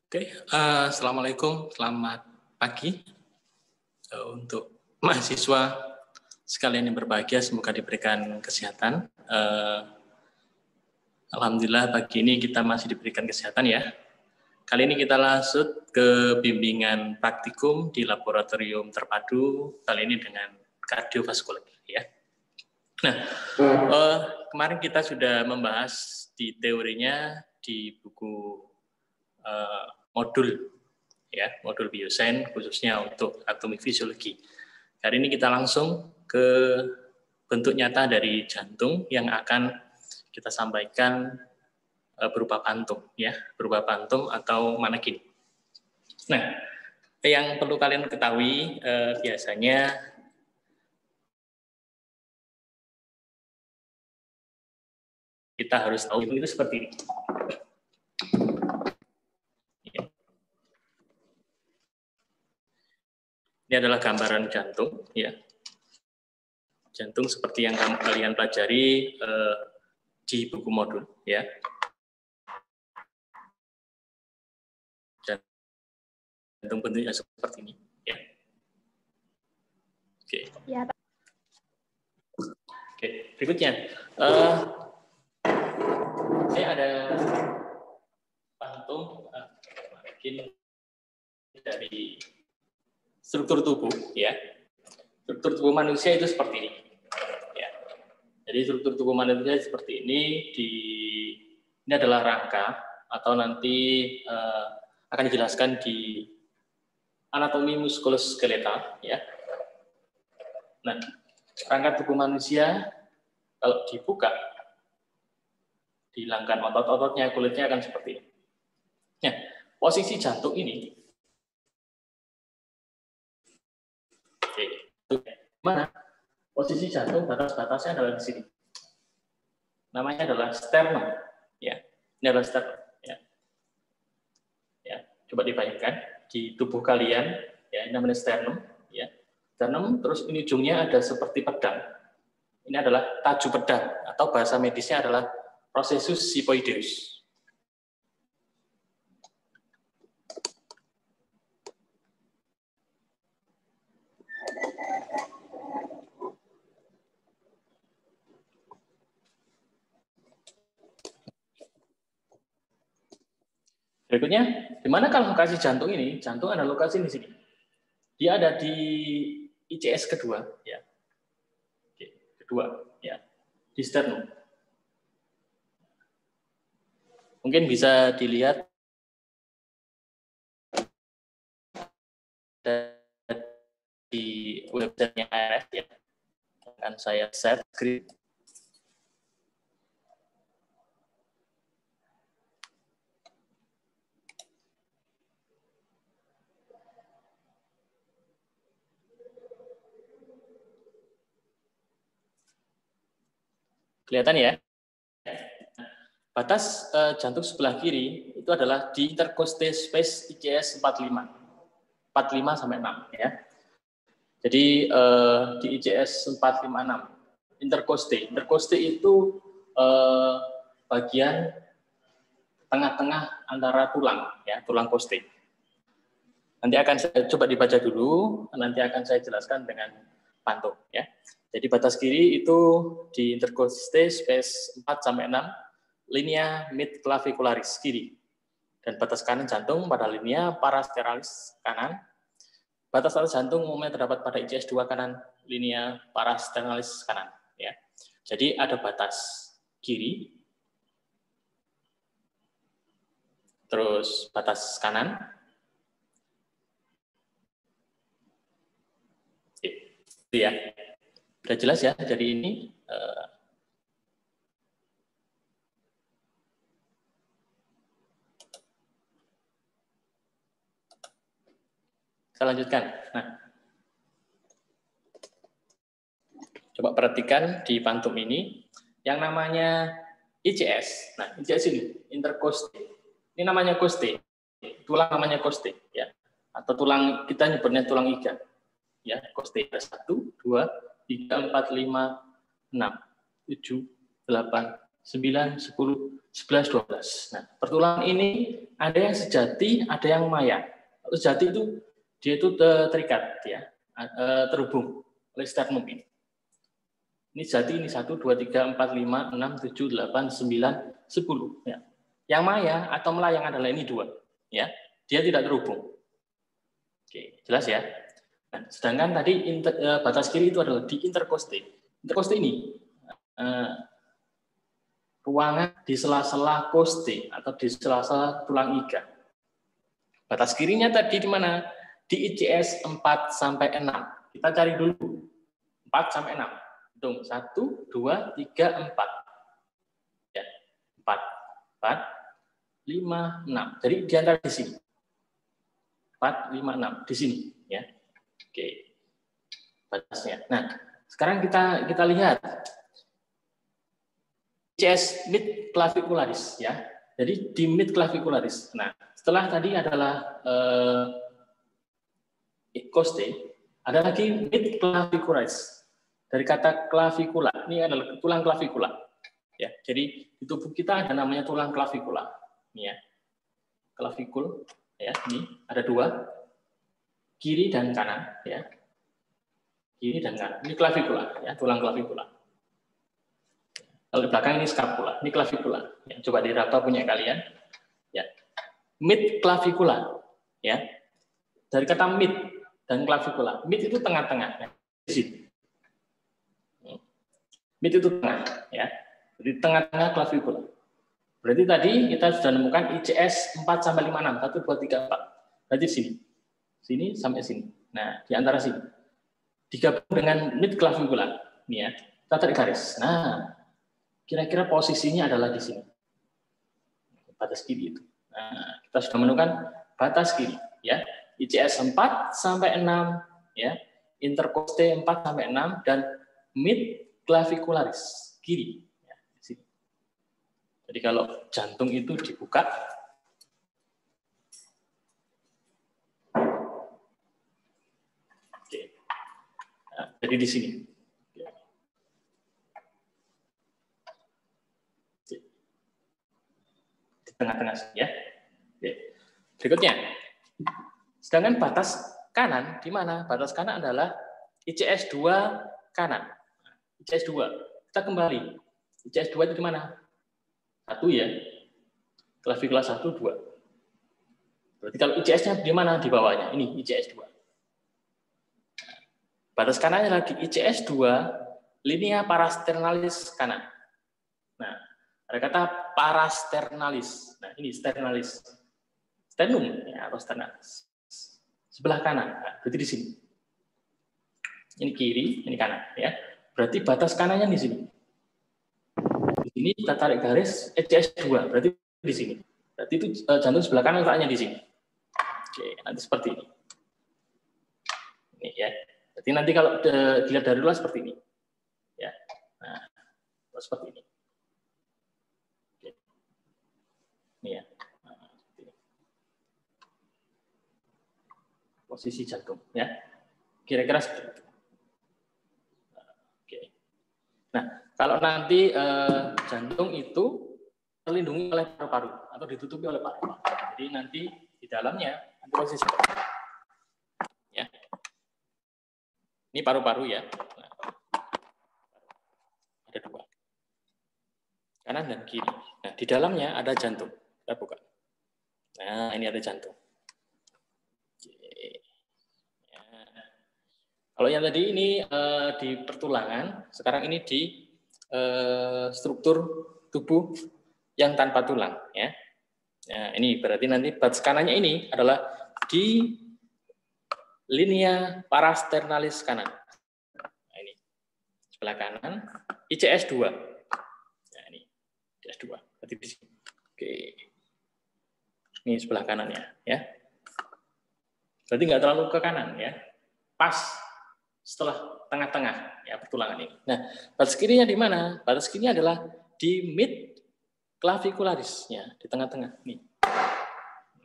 Oke, assalamualaikum, selamat pagi untuk mahasiswa sekalian yang berbahagia, semoga diberikan kesehatan. Alhamdulillah pagi ini kita masih diberikan kesehatan ya. Kali ini kita lanjut ke bimbingan praktikum di laboratorium terpadu, kali ini dengan kardiovaskular ya. Nah, kemarin kita sudah membahas di teorinya di buku modul biosains khususnya untuk anatomik fisiologi. Hari ini kita langsung ke bentuk nyata dari jantung yang akan kita sampaikan berupa pantum atau manekin. Nah, yang perlu kalian ketahui biasanya kita harus tahu itu seperti ini. Ini adalah gambaran jantung, ya. Jantung seperti yang kalian pelajari di buku modul, ya. Jantung bentuknya seperti ini, ya. Oke. Ya, Pak. Oke, berikutnya. Saya ada pantum mungkin dari struktur tubuh, ya. Struktur tubuh manusia itu seperti ini, ya. Jadi struktur tubuh manusia seperti ini. Ini adalah rangka atau nanti akan dijelaskan di anatomi muskuloskeletal, ya. Nah, rangka tubuh manusia kalau dibuka, dihilangkan otot-ototnya, kulitnya akan seperti ini. Nah, posisi jantung ini mana? Posisi jantung batas-batasnya adalah di sini. Namanya adalah sternum, ya. Ini adalah sternum, ya. Ya, coba dibayangkan di tubuh kalian, ya, ini namanya sternum, ya. Sternum, terus ini ujungnya ada seperti pedang. Ini adalah tajuk pedang atau bahasa medisnya adalah processus xiphoideus. Berikutnya, di mana kalau lokasi jantung ini? Jantung ada lokasi di sini. Dia ada di ICS kedua, ya. Oke, kedua, ya, di sternum. Mungkin bisa dilihat di websitenya ARS, ya. Akan saya share screen. Kelihatan ya? Batas jantung sebelah kiri itu adalah di intercostal space ICS 45 sampai 6, ya. Jadi di ICS 456 intercostal itu bagian tengah-tengah antara tulang, ya, tulang costae. Nanti akan saya coba dibaca dulu, nanti akan saya jelaskan dengan pantum, ya. Jadi batas kiri itu di intercostal space 4 sampai 6, linea mid clavicularis kiri. Dan batas kanan jantung pada linea parasteralis kanan. Batas atas jantung umumnya terdapat pada ICS 2 kanan, linea parasteralis kanan, ya. Jadi ada batas kiri, terus batas kanan, itu ya. Sudah jelas ya dari ini. Saya lanjutkan. Nah, coba perhatikan di pantum ini yang namanya ICS. Nah, ICS ini intercostal. Ini namanya costae. Tulang namanya costae, ya. Atau tulang, kita nyebutnya tulang iga. Ya, costae ada 1, 2, 3, 4, 5, 6, 7, 8, 9, 10, 11, 12. Nah, pertulangan ini ada yang sejati, ada yang maya. Kalau sejati itu dia itu terikat, ya, terhubung oleh sternum ini. Ini sejati, ini 1, 2, 3, 4, 5, 6, 7, 8, 9, 10. Ya. Yang maya atau melayang adalah ini 2. Ya. Dia tidak terhubung. Oke, jelas ya? Nah, sedangkan tadi batas kiri itu adalah di interkoste. Interkoste ini ruangan di sela-sela koste atau di sela-sela tulang iga. Batas kirinya tadi di mana? Di ICS 4 sampai 6. Kita cari dulu 4 sampai 6. Hitung 1, 2, 3, 4. Ya, 4, 5, 6. Jadi di antara di sini. 4, 5, 6 di sini, ya. Oke. Batasnya. Nah, sekarang kita lihat ICS mid clavicularis, ya. Jadi di mid clavicularis. Nah, setelah tadi adalah coste, ada lagi mid clavicularis. Dari kata clavicula, ini adalah tulang clavicula. Ya, jadi di tubuh kita ada namanya tulang clavicula. Ini ya. Clavikul, ya, ini ada 2, kiri dan kanan, ya. Kiri dan kanan. Ini clavicula, ya, tulang clavicula. Kalau di belakang ini scapula, ini clavicula. Ya, coba diraba punya kalian. Ya. Mid clavicula, ya. Dari kata mid dan clavicula. Mid itu tengah-tengah, ya. Di sini. Mid itu tengah, ya. Jadi tengah-tengah clavicula. Berarti tadi kita sudah menemukan ICS 4 sampai 5, 6. 1, 2, 3, 4. Berarti sini. Sini sampai sini. Nah, di antara sini. Digabung dengan mid clavicula. Ini ya. Kita tarik garis. Nah, kira-kira posisinya adalah di sini. Batas kiri itu. Nah, kita sudah menemukan batas kiri, ya. ICS 4 sampai 6, ya. Interkoste 4 sampai 6 dan mid clavicularis kiri. Ya, di sini. Jadi kalau jantung itu dibuka, oke. Nah, jadi di sini. Tengah-tengah, ya. Oke. Berikutnya, sedangkan batas kanan di mana? Batas kanan adalah ICS 2 kanan. ICS 2. Kita kembali. ICS 2 itu di mana? 1 ya. Clavicula 1, 2. Berarti kalau ICS-nya di mana? Di bawahnya. Ini ICS 2. Batas kanannya lagi ICS 2, linea parasternalis kanan. Nah, ada kata parasternalis. Nah, ini sternalis. Sternum ya, atau sternalis. Sebelah kanan. Nah, berarti di sini. Ini kiri, ini kanan ya. Berarti batas kanannya di sini. Di sini kita tarik garis ICS 2, berarti di sini. Berarti itu jantung sebelah kanan letaknya di sini. Oke, nanti seperti ini. Ini ya. Jadi nanti kalau dilihat dari luar seperti ini. Ya. Nah, seperti ini. Ini ya. Nah, ini. Posisi jantung ya. Kira-kira seperti itu. Oke. Nah, kalau nanti jantung itu terlindungi oleh paru-paru atau ditutupi oleh paru-paru. Jadi nanti di dalamnya nanti posisi seperti ini. Ya. Ini paru-paru ya. Nah, ada 2. Kanan dan kiri. Nah, di dalamnya ada jantung. Kita buka. Nah, ini ada jantung. Ya. Kalau yang tadi ini di pertulangan, sekarang ini di struktur tubuh yang tanpa tulang. Ya. Nah, ini berarti nanti batas kanannya ini adalah di linea parasternalis kanan. Nah, ini sebelah kanan, ICS 2. Nah, ini ICS 2. Berarti di sini. Oke. Ini sebelah kanannya, ya. Berarti nggak terlalu ke kanan, ya. Pas setelah tengah-tengah, ya, pertulangan ini. Nah, batas kirinya di mana? Batas kirinya adalah di mid clavicularis, ya, di tengah-tengah. Nih.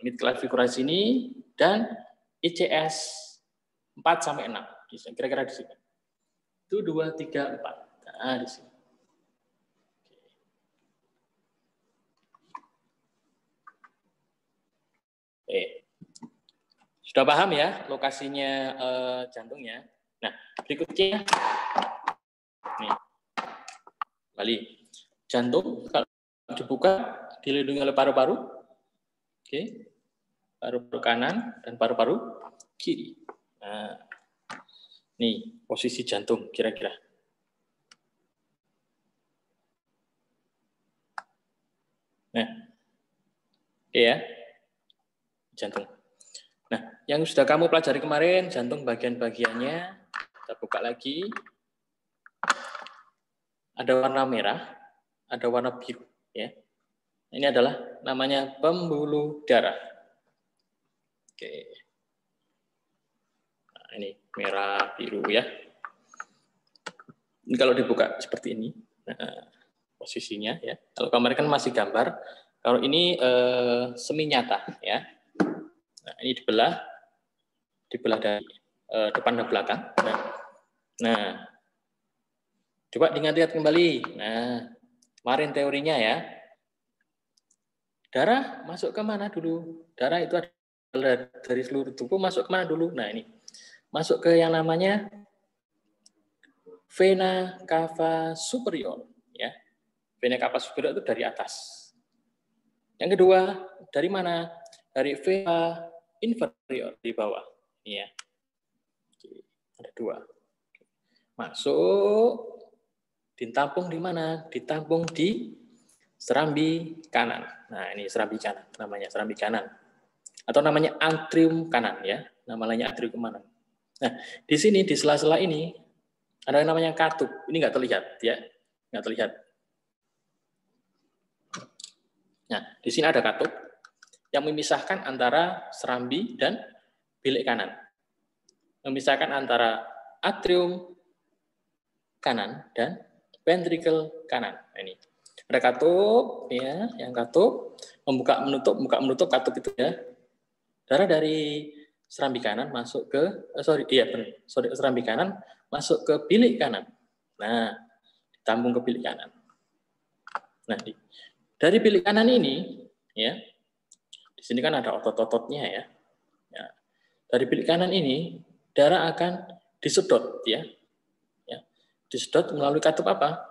Mid clavicularis ini dan ICS 4 sampai 6. Kira-kira di sini. Itu 2, 3, 4. Nah, di sini. Sudah paham ya lokasinya jantungnya? Nah, berikutnya nih, kembali jantung kalau dibuka dilindungi oleh paru-paru, oke, paru-paru kanan dan paru-paru kiri. Nah, nih posisi jantung kira-kira. Nah, oke ya, jantung. Nah, yang sudah kamu pelajari kemarin, jantung bagian-bagiannya, kita buka lagi. Ada warna merah, ada warna biru. Ya. Ini adalah namanya pembuluh darah. Oke. Nah, ini merah, biru ya. Ini kalau dibuka seperti ini, nah, posisinya ya. Kalau kemarin kan masih gambar, kalau ini semi nyata ya. Nah, ini dibelah dari depan dan belakang. Nah, coba diingat-ingat kembali. Nah, kemarin teorinya ya. Darah masuk ke mana dulu? Darah itu adalah dari seluruh tubuh masuk ke mana dulu? Nah, ini. Masuk ke yang namanya vena cava superior ya. Vena cava superior itu dari atas. Yang kedua, dari mana? Dari vena inferior di bawah. Ini ya. Ada dua. Masuk, ditampung di mana? Ditampung di serambi kanan. Nah, ini serambi kanan, namanya serambi kanan. Atau namanya atrium kanan ya, namanya atrium kanan. Nah, di sini di sela-sela ini ada yang namanya katup. Ini nggak terlihat ya, nggak terlihat. Nah, di sini ada katup yang memisahkan antara serambi dan bilik kanan. Memisahkan antara atrium kanan dan ventricle kanan. Nah, ini ada katup ya, yang katup membuka menutup katup itu ya. Darah dari serambi kanan masuk ke serambi kanan masuk ke bilik kanan. Nah, ditampung ke bilik kanan. Nah, dari bilik kanan ini ya. Di sini kan ada otot-ototnya ya. Ya. Dari bilik kanan ini darah akan disedot ya. Disedot melalui katup apa?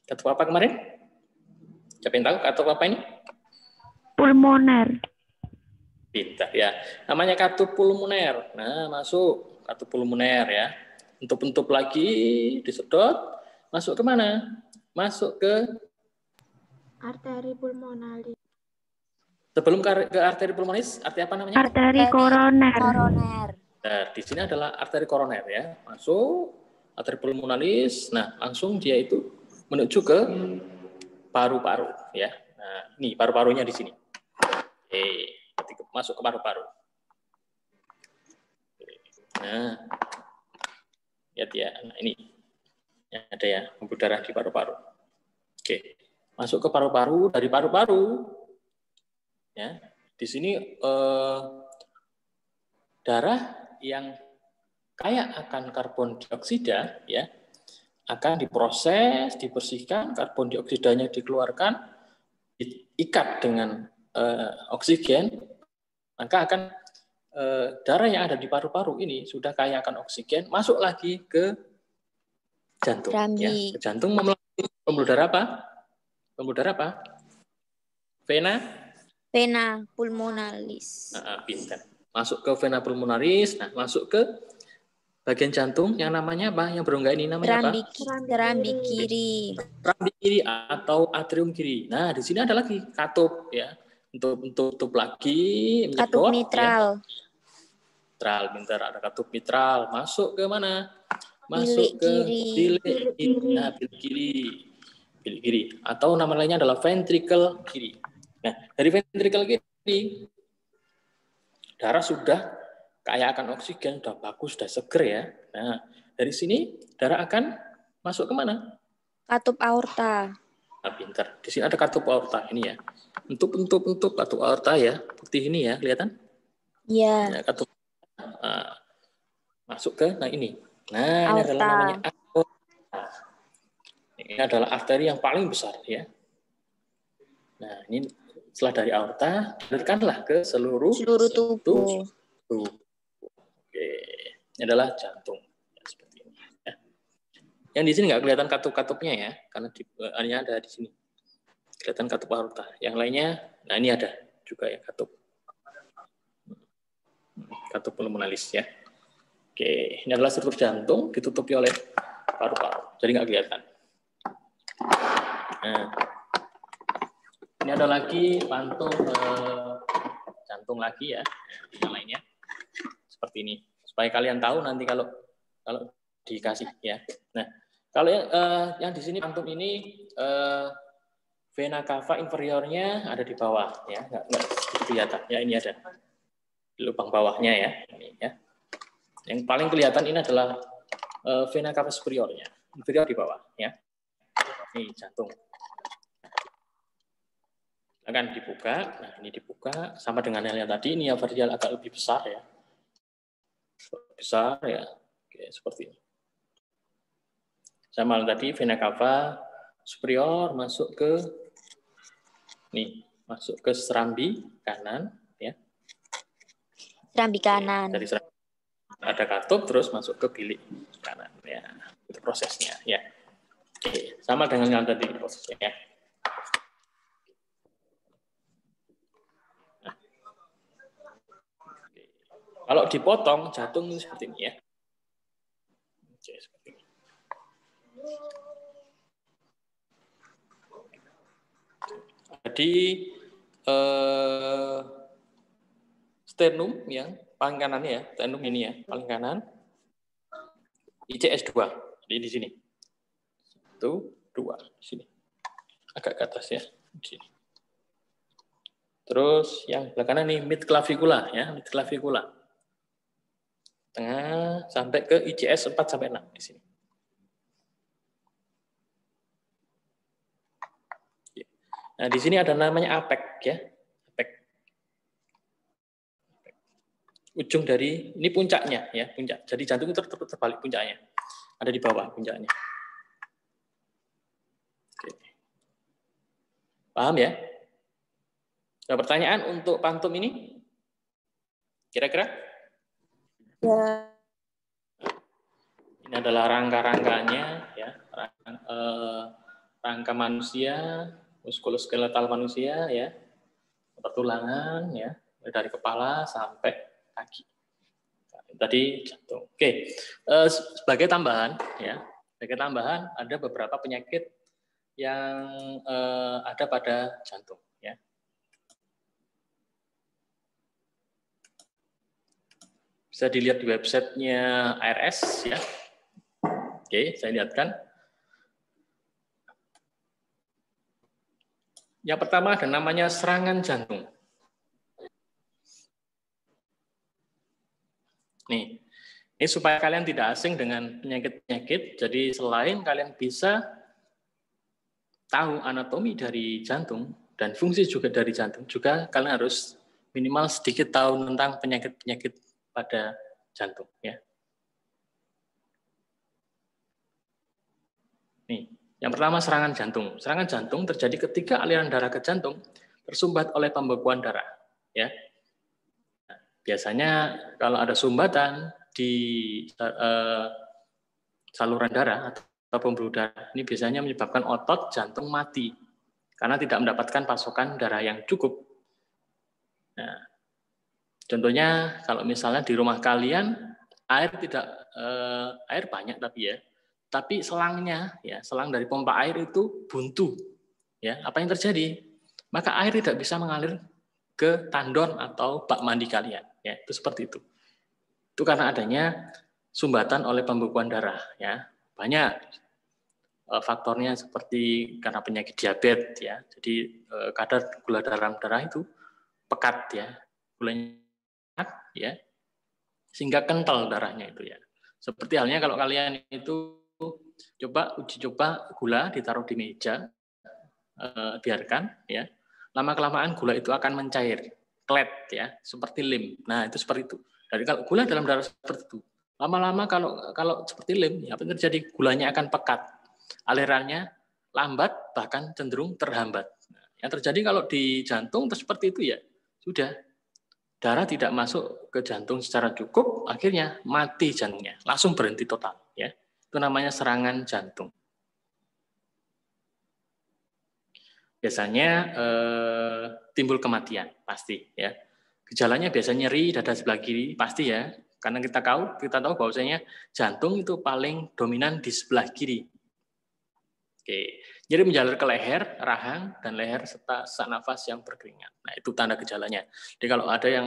Katup apa kemarin? Siapa yang tahu katup apa ini? Pulmoner. Pintar ya. Namanya katup pulmoner. Nah, masuk katup pulmoner ya. Bentuk-bentuk lagi disedot, masuk ke mana? Masuk ke Arteri pulmonalis. sebelum ke arteri pulmonalis, arti apa namanya? Arteri koroner. Nah, di sini adalah arteri koroner ya. Masuk arteri pulmonalis. Nah, langsung dia itu menuju ke paru-paru ya. Nah, ini paru-parunya di sini. Masuk ke paru-paru. Nah, lihat ya. Nah, ini ada ya pembuluh darah di paru-paru. Oke, masuk ke paru-paru, dari paru-paru ya. Di sini darah yang kaya akan karbon dioksida ya akan diproses, dibersihkan, karbon dioksidanya dikeluarkan, diikat dengan oksigen, maka akan darah yang ada di paru-paru ini sudah kaya akan oksigen, masuk lagi ke jantung. Ya. Ke jantung melalui pembuluh darah apa? Pembuluh darah apa? Vena pulmonalis. Pintar. Masuk ke vena pulmonalis, nah masuk ke bagian jantung yang namanya apa? Yang berongga ini namanya apa? Serambi kiri. Serambi kiri atau atrium kiri. Nah, di sini ada lagi katup ya. Untuk lagi menyedot katup mitral. Ya. Mitral, bentar ada katup mitral. Masuk ke mana? Masuk ke bilik kiri. Nah, bilik kiri. Bilik kiri. Atau nama lainnya adalah ventricle kiri. Nah, dari ventricle kiri darah sudah kaya akan oksigen, sudah bagus, sudah seger ya. Nah, dari sini darah akan masuk ke mana? Katup aorta. Nah, pintar. Di sini ada katup aorta ini ya. Bentuk katup aorta ya. Putih ini ya, kelihatan? Iya. Ya, katup. Nah, masuk ke ini. Nah, ini adalah namanya aorta. Ini adalah arteri yang paling besar ya. Nah, ini Setelah dari aorta, alirkanlah ke seluruh tubuh. Oke, ini adalah jantung. Ya, seperti ini. Ya. Yang di sini nggak kelihatan katup-katupnya ya, karena hanya ada di sini. Kelihatan katup aorta. Yang lainnya, nah ini ada juga ya katup. Katup pulmonalis ya. Oke, ini adalah struktur jantung ditutupi oleh paru-paru, jadi nggak kelihatan. Nah, ini ada lagi pantul jantung lagi ya, yang lainnya seperti ini. Supaya kalian tahu nanti kalau dikasih ya. Nah, kalau yang di sini pantul ini vena cava inferiornya ada di bawah ya, nggak kelihatan ya, ini ada di lubang bawahnya ya, ini ya. Yang paling kelihatan ini adalah vena cava superiornya, inferior di bawah ya. Ini jantung. Akan dibuka, nah ini dibuka sama dengan yang tadi, ini ya vertikal agak lebih besar ya. Besar ya. Oke, seperti ini. Sama tadi vena cava superior masuk ke serambi kanan ya. Serambi kanan. Dari serambi ada katup terus masuk ke bilik kanan ya. Itu prosesnya ya. Oke, sama dengan yang tadi prosesnya ya. Nah. Kalau dipotong jantung ini seperti ini ya. Oke, seperti ini. Jadi sternum yang paling kanan ya, sternum ini ya, paling kanan. ICS 2, jadi di sini. 1, 2, di sini. Agak ke atas ya, di sini. Terus yang belakang kanan nih mid clavicula ya, mid clavicula. Tengah sampai ke ICS 4 sampai 6 di sini. Nah, di sini ada namanya apek ya. Apek. Ujung dari ini puncaknya ya, puncak. Jadi jantung itu terbalik puncaknya. Ada di bawah puncaknya. Oke. Paham ya? Ada pertanyaan untuk pantum ini? Kira-kira? Ya. Ini adalah rangka-rangkanya ya, rangka manusia, muskuloskeletal manusia ya, pertulangan ya, dari kepala sampai kaki. Tadi jantung. Oke, sebagai tambahan ya, ada beberapa penyakit yang ada pada jantung ya. Bisa dilihat di websitenya ARS ya. Oke, saya lihatkan. Yang pertama ada namanya serangan jantung. Nih, ini supaya kalian tidak asing dengan penyakit-penyakit, jadi selain kalian bisa tahu anatomi dari jantung dan fungsi juga dari jantung, juga kalian harus minimal sedikit tahu tentang penyakit-penyakit pada jantung. Ya. Nih, yang pertama serangan jantung. Serangan jantung terjadi ketika aliran darah ke jantung tersumbat oleh pembekuan darah. Ya. Biasanya kalau ada sumbatan di saluran darah atau pembuluh darah, ini biasanya menyebabkan otot jantung mati karena tidak mendapatkan pasokan darah yang cukup. Nah, contohnya kalau misalnya di rumah kalian air banyak tapi selangnya ya, selang dari pompa air itu buntu. Ya, apa yang terjadi? Maka air tidak bisa mengalir ke tandon atau bak mandi kalian. Ya, itu seperti itu. Itu karena adanya sumbatan oleh pembekuan darah. Ya, banyak faktornya seperti karena penyakit diabetes. Ya, jadi kadar gula dalam darah itu pekat ya, gulanya ya, sehingga kental darahnya itu ya. Seperti halnya kalau kalian itu uji coba gula ditaruh di meja, biarkan ya, lama-kelamaan gula itu akan mencair. Klet ya, seperti lem. Nah, itu seperti itu. Jadi kalau gula dalam darah seperti itu, lama-lama kalau seperti lem, ya, apa yang terjadi? Gulanya akan pekat, alirannya lambat, bahkan cenderung terhambat. Nah, Yang terjadi kalau di jantung seperti itu ya sudah, darah tidak masuk ke jantung secara cukup, akhirnya mati jantungnya, langsung berhenti total. Ya, itu namanya serangan jantung. Biasanya timbul kematian pasti ya. Gejalanya biasanya nyeri dada sebelah kiri pasti ya, karena kita tahu bahwasanya jantung itu paling dominan di sebelah kiri. Oke, nyeri menjalar ke leher, rahang dan leher serta sesak nafas yang berkeringat. Nah, itu tanda gejalanya. Jadi kalau ada yang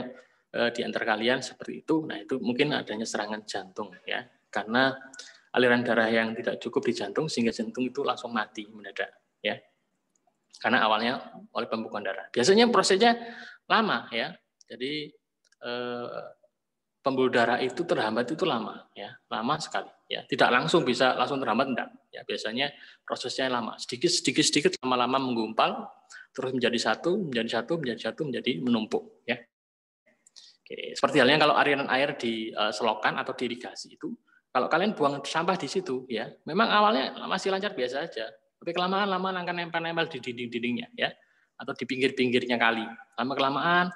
di antara kalian seperti itu, nah itu mungkin adanya serangan jantung ya, karena aliran darah yang tidak cukup di jantung sehingga jantung itu langsung mati mendadak ya. Karena awalnya oleh pembekuan darah. Biasanya prosesnya lama ya. Jadi pembuluh darah itu terhambat itu lama ya, lama sekali ya. Tidak langsung bisa langsung terhambat enggak. Ya, biasanya prosesnya lama. Sedikit lama-lama menggumpal terus menjadi satu menjadi menumpuk ya. Oke, seperti halnya kalau aliran air di selokan atau di irigasi itu, kalau kalian buang sampah di situ ya, memang awalnya masih lancar biasa aja. Tapi kelamaan-lamaan akan nempel-nempel di dinding-dindingnya ya, atau di pinggir-pinggirnya kali. Lama-kelamaan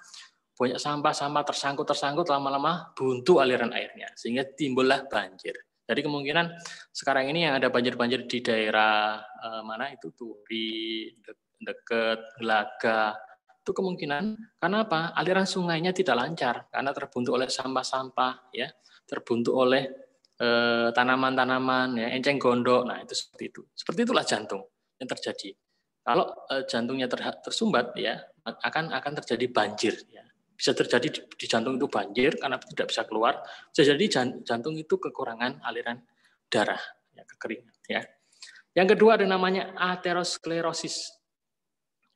banyak sampah tersangkut lama-lama buntu aliran airnya sehingga timbullah banjir. Jadi kemungkinan sekarang ini yang ada banjir-banjir di daerah mana itu Turi, dekat Gelaga, itu kemungkinan karena apa? Aliran sungainya tidak lancar karena terbuntu oleh sampah-sampah ya, terbuntu oleh tanaman-tanaman ya, enceng gondok. Nah, itu seperti itu. Seperti itulah jantung yang terjadi. Kalau jantungnya tersumbat ya, akan terjadi banjir ya. Bisa terjadi di jantung itu banjir karena tidak bisa keluar. Bisa jadi jantung itu kekurangan aliran darah, ya, kekeringan ya. Yang kedua ada namanya aterosklerosis.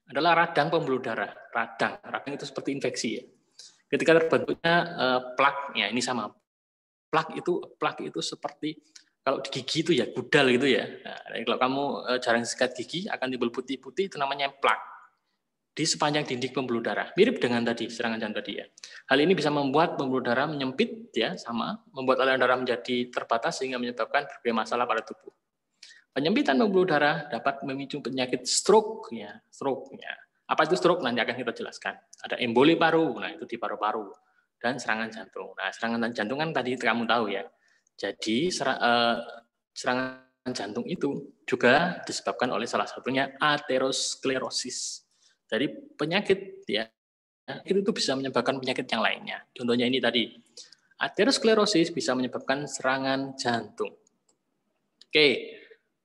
Adalah radang pembuluh darah. Radang itu seperti infeksi ya. Ketika terbentuknya plak, ya ini sama. Plak itu seperti kalau di gigi itu ya gudal gitu ya. Nah, kalau kamu jarang sikat gigi akan timbul putih-putih, itu namanya plak di sepanjang dinding pembuluh darah. Mirip dengan tadi serangan jantung tadi ya. Hal ini bisa membuat pembuluh darah menyempit ya, sama membuat aliran darah menjadi terbatas sehingga menyebabkan berbagai masalah pada tubuh. Penyempitan pembuluh darah dapat memicu penyakit stroke ya. Apa itu stroke? Nanti akan kita jelaskan. Ada emboli paru, nah itu di paru-paru. Dan serangan jantung. Nah, serangan jantung kan tadi kamu tahu ya. Jadi serangan jantung itu juga disebabkan oleh salah satunya aterosklerosis. Jadi penyakit ya, itu bisa menyebabkan penyakit yang lainnya. Contohnya ini tadi. Aterosklerosis bisa menyebabkan serangan jantung. Oke.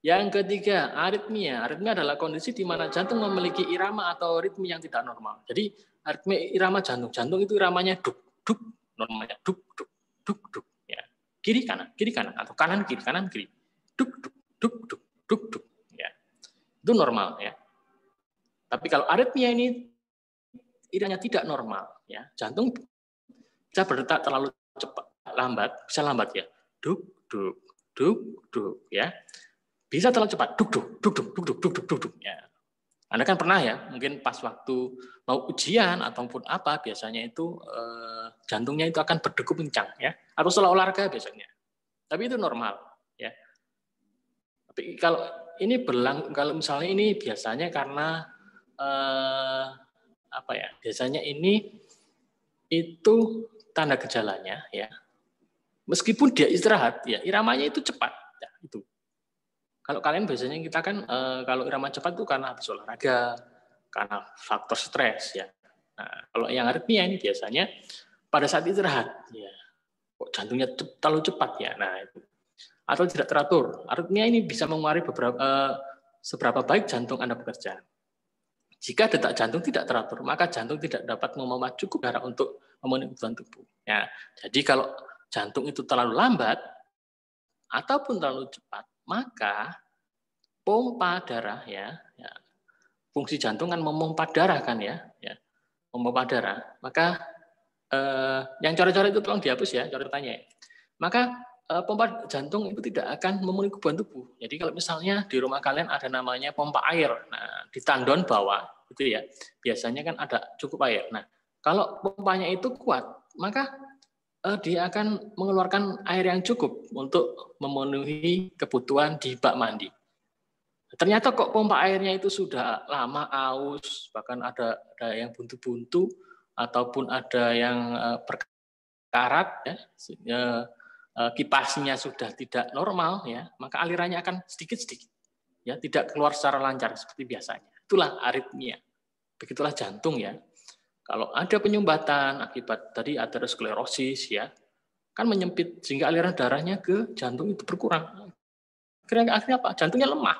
Yang ketiga, aritmia. Aritmia adalah kondisi di mana jantung memiliki irama atau ritme yang tidak normal. Jadi, aritmia irama jantung. Jantung itu iramanya duk, duk, normalnya duk, duk, duk, duk. Ya. Kiri kanan atau kanan kiri, duk, duk, duk, duk, duk, duk. Ya. Itu normal ya. Tapi kalau aritmia ini iramanya tidak normal, ya, jantung bisa berdetak terlalu cepat, bisa lambat ya. Duk, duk, duk, duk, ya. Bisa terlalu cepat, duk, duk, ya. Anda kan pernah ya, mungkin pas waktu mau ujian ataupun apa, biasanya itu jantungnya itu akan berdegup kencang ya, atau setelah olahraga biasanya. Tapi itu normal ya. Tapi kalau ini kalau misalnya ini biasanya karena apa ya? Biasanya ini itu tanda gejalanya ya. Meskipun dia istirahat ya, iramanya itu cepat ya, itu. Kalau kalian biasanya kita kan kalau irama cepat itu karena habis olahraga, karena faktor stres ya. Nah, kalau yang aritmia ini biasanya pada saat istirahat ya. Kok jantungnya terlalu cepat ya. Nah, itu. Atau tidak teratur. Aritmia ini bisa mengaruhi seberapa baik jantung Anda bekerja. Jika detak jantung tidak teratur, maka jantung tidak dapat memompa cukup darah untuk memenuhi kebutuhan tubuh. Ya, jadi kalau jantung itu terlalu lambat ataupun terlalu cepat, maka pompa darah ya, fungsi jantung kan memompa darah kan ya, memompa darah. Maka yang coret-coret itu tolong dihapus ya coretannya. Maka pompa jantung itu tidak akan memenuhi kebutuhan tubuh. Jadi kalau misalnya di rumah kalian ada namanya pompa air, nah di tandon bawah itu ya, biasanya kan ada cukup air. Nah kalau pompanya itu kuat, maka dia akan mengeluarkan air yang cukup untuk memenuhi kebutuhan di bak mandi. Ternyata kok pompa airnya itu sudah lama aus, bahkan ada yang buntu-buntu ataupun ada yang berkarat, ya, kipasnya sudah tidak normal, ya, maka alirannya akan sedikit-sedikit, ya, tidak keluar secara lancar seperti biasanya. Itulah aritmia. Begitulah jantung, ya. Kalau ada penyumbatan akibat tadi aterosklerosis, ya, kan menyempit sehingga aliran darahnya ke jantung itu berkurang. Akhirnya apa? Jantungnya lemah.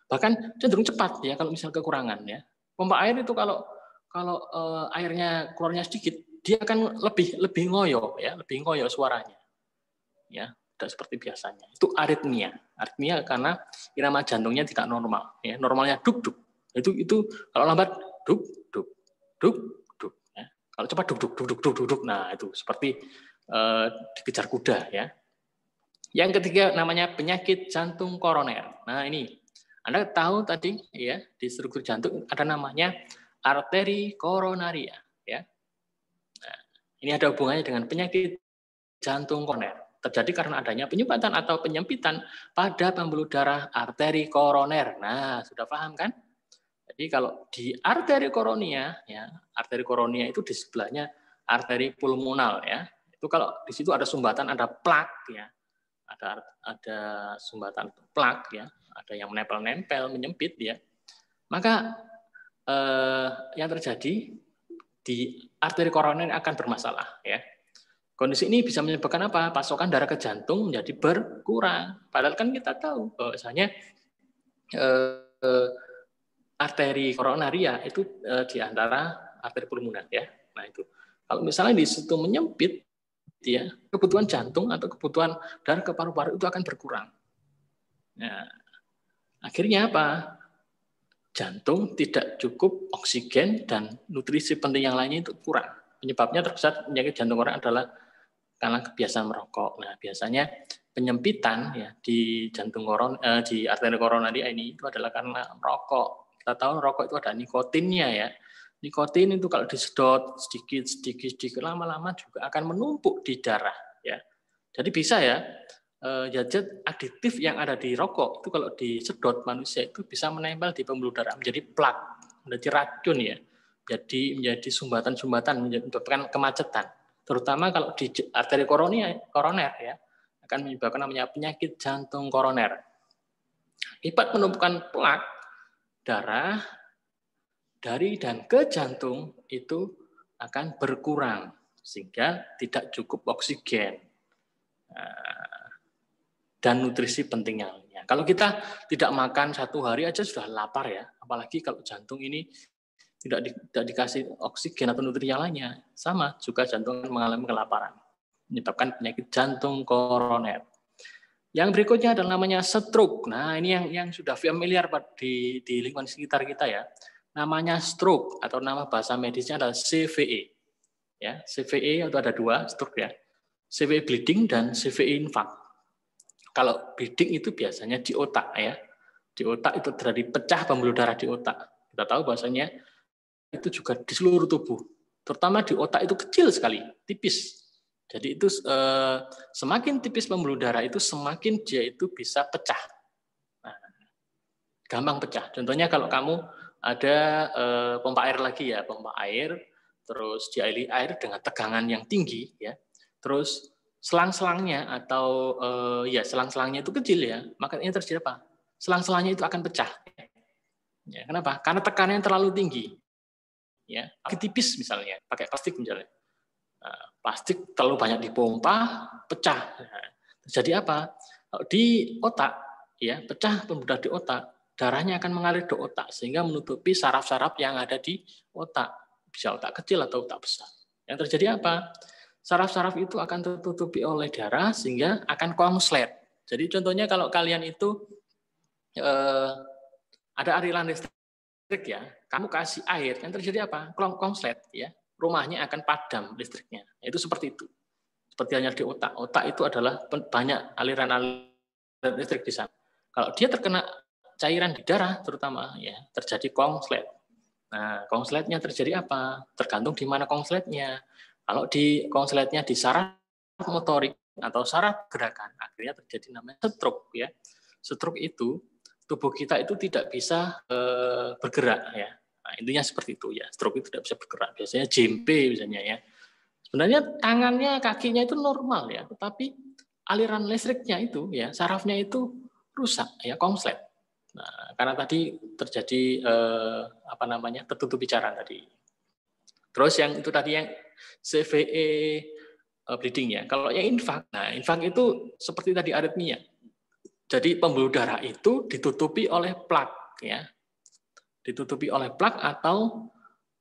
Bahkan cenderung cepat, ya, kalau misal kekurangan, ya. Pompa air itu kalau airnya keluarnya sedikit, dia akan lebih ngoyo, ya, lebih ngoyo suaranya, ya, tidak seperti biasanya. Itu aritmia. Aritmia karena irama jantungnya tidak normal, ya. Normalnya duk duk. Itu kalau lambat duk duk duk duk, ya. Kalau cepat duk duk duk duk duk duk. Nah, itu seperti dikejar kuda, ya. Yang ketiga namanya penyakit jantung koroner. Nah, ini Anda tahu tadi, ya, di struktur jantung ada namanya arteri koronaria, ya. Nah, ini ada hubungannya dengan penyakit jantung koroner. Terjadi karena adanya penyumbatan atau penyempitan pada pembuluh darah arteri koroner. Nah, sudah paham kan? Jadi kalau di arteri koronia, ya, arteri koronia itu di sebelahnya arteri pulmonal, ya. Itu kalau di situ ada sumbatan, ada plak, ya. Ada sumbatan plak, ya, ada yang menempel-nempel, menyempit, ya. Maka yang terjadi di arteri koroner akan bermasalah, ya. Kondisi ini bisa menyebabkan apa? Pasokan darah ke jantung menjadi berkurang. Padahal kan kita tahu bahwasanya arteri koronaria itu di antara arteri pulmoner, ya. Nah, itu. Kalau misalnya di situ menyempit, ya, kebutuhan jantung atau kebutuhan darah ke paru-paru itu akan berkurang. Nah, akhirnya apa? Jantung tidak cukup oksigen dan nutrisi penting yang lainnya itu kurang. Penyebabnya terbesar penyakit jantung orang adalah karena kebiasaan merokok. Nah, biasanya penyempitan, ya, di jantung di arteri koronaria ini itu adalah karena merokok. Kita tahu rokok itu ada nikotinnya, ya. Nikotin itu kalau disedot sedikit lama-lama juga akan menumpuk di darah, ya. Jadi bisa, ya, zat adiktif yang ada di rokok itu kalau disedot manusia itu bisa menempel di pembuluh darah menjadi plak, menjadi racun, ya. Jadi menjadi sumbatan-sumbatan, menyebabkan kemacetan. Terutama kalau di arteri koroner, ya, akan menyebabkan namanya penyakit jantung koroner. Akibat penumpukan plak darah dari dan ke jantung itu akan berkurang sehingga tidak cukup oksigen dan nutrisi penting yang lainnya. Kalau kita tidak makan 1 hari aja sudah lapar, ya, apalagi kalau jantung ini tidak dikasih oksigen atau nutrisi yang lainnya, sama juga jantung mengalami kelaparan, menyebabkan penyakit jantung koroner. Yang berikutnya adalah namanya stroke. Nah, ini yang sudah familiar di lingkungan sekitar kita, ya. Namanya stroke atau nama bahasa medisnya adalah CVE. Ya, CVE itu ada 2 stroke, ya. CVE bleeding dan CVE infark. Kalau bleeding itu biasanya di otak, ya. Di otak itu terjadi pecah pembuluh darah di otak. Kita tahu bahasanya itu juga di seluruh tubuh. Terutama di otak itu kecil sekali, tipis. Jadi itu semakin tipis pembuluh darah itu semakin dia itu bisa pecah. Nah, gampang pecah. Contohnya kalau kamu ada pompa air lagi, ya, pompa air, terus dialiri air dengan tegangan yang tinggi, ya, terus selang-selangnya atau ya selang-selangnya itu kecil, ya, maka ini terjadi apa? Selang-selangnya itu akan pecah. Ya, kenapa? Karena tekanannya terlalu tinggi. Ya, tipis misalnya, pakai plastik misalnya. Nah, plastik terlalu banyak dipompa, pecah. Nah, terjadi apa? Di otak, ya, pecah pembuluh darah di otak. Darahnya akan mengalir ke otak sehingga menutupi saraf-saraf yang ada di otak. Bisa otak kecil atau otak besar. Yang terjadi apa? Saraf-saraf itu akan tertutupi oleh darah sehingga akan konslet. Jadi contohnya kalau kalian itu ada aliran listrik, ya, kamu kasih air, yang terjadi apa? Konslet, ya. Rumahnya akan padam listriknya. Itu seperti itu. Seperti hanya di otak. Otak itu adalah banyak aliran listrik di sana. Kalau dia terkena cairan di darah terutama, ya, terjadi konslet. Nah, konsletnya terjadi apa? Tergantung di mana konsletnya. Kalau di konsletnya di saraf motorik atau saraf gerakan, akhirnya terjadi namanya stroke, ya. Stroke itu tubuh kita itu tidak bisa bergerak ya. Nah, intinya seperti itu ya. Stroke itu tidak bisa bergerak. Biasanya JMP misalnya ya. Sebenarnya tangannya, kakinya itu normal ya, tetapi aliran listriknya itu ya, sarafnya itu rusak ya, konslet. Nah, karena tadi terjadi tertutupi cairan tadi. Terus yang itu tadi yang CVE bleeding ya. Kalau yang infak, nah infak itu seperti tadi aritmia. Jadi pembuluh darah itu ditutupi oleh plak ya. Ditutupi oleh plak atau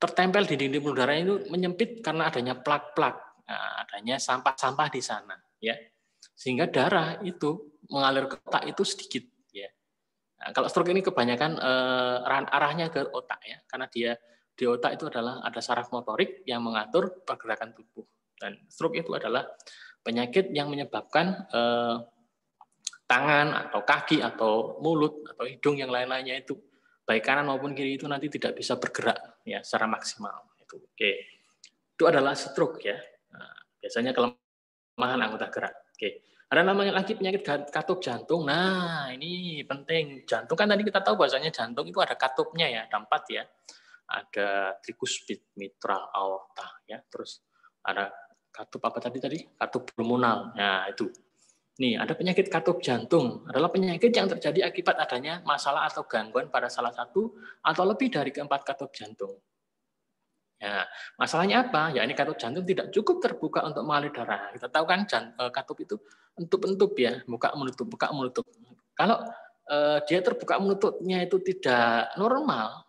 tertempel di dinding pembuluh darah itu menyempit karena adanya plak-plak. Nah, adanya sampah-sampah di sana ya. Sehingga darah itu mengalir ke otak itu sedikit ya. Nah, kalau stroke ini kebanyakan arahnya ke otak ya, karena dia di otak itu adalah ada saraf motorik yang mengatur pergerakan tubuh. Dan stroke itu adalah penyakit yang menyebabkan tangan atau kaki atau mulut atau hidung yang lain-lainnya itu baik kanan maupun kiri itu nanti tidak bisa bergerak ya secara maksimal. Itu oke. Itu adalah stroke ya. Nah, biasanya kelemahan anggota gerak. Oke. Ada namanya lagi penyakit katup jantung. Nah, ini penting. Jantung kan tadi kita tahu bahwasanya jantung itu ada katupnya ya, ada 4 ya. Ada trikuspid, mitral, aorta ya. Terus ada katup apa tadi? Katup pulmonal. Nah, itu. Nih, ada penyakit katup jantung. Adalah penyakit yang terjadi akibat adanya masalah atau gangguan pada salah satu atau lebih dari keempat katup jantung. Ya, masalahnya apa? Ya ini katup jantung tidak cukup terbuka untuk mengalir darah. Kita tahu kan katup itu entup-entup ya, buka menutup. Kalau dia terbuka menutupnya itu tidak normal,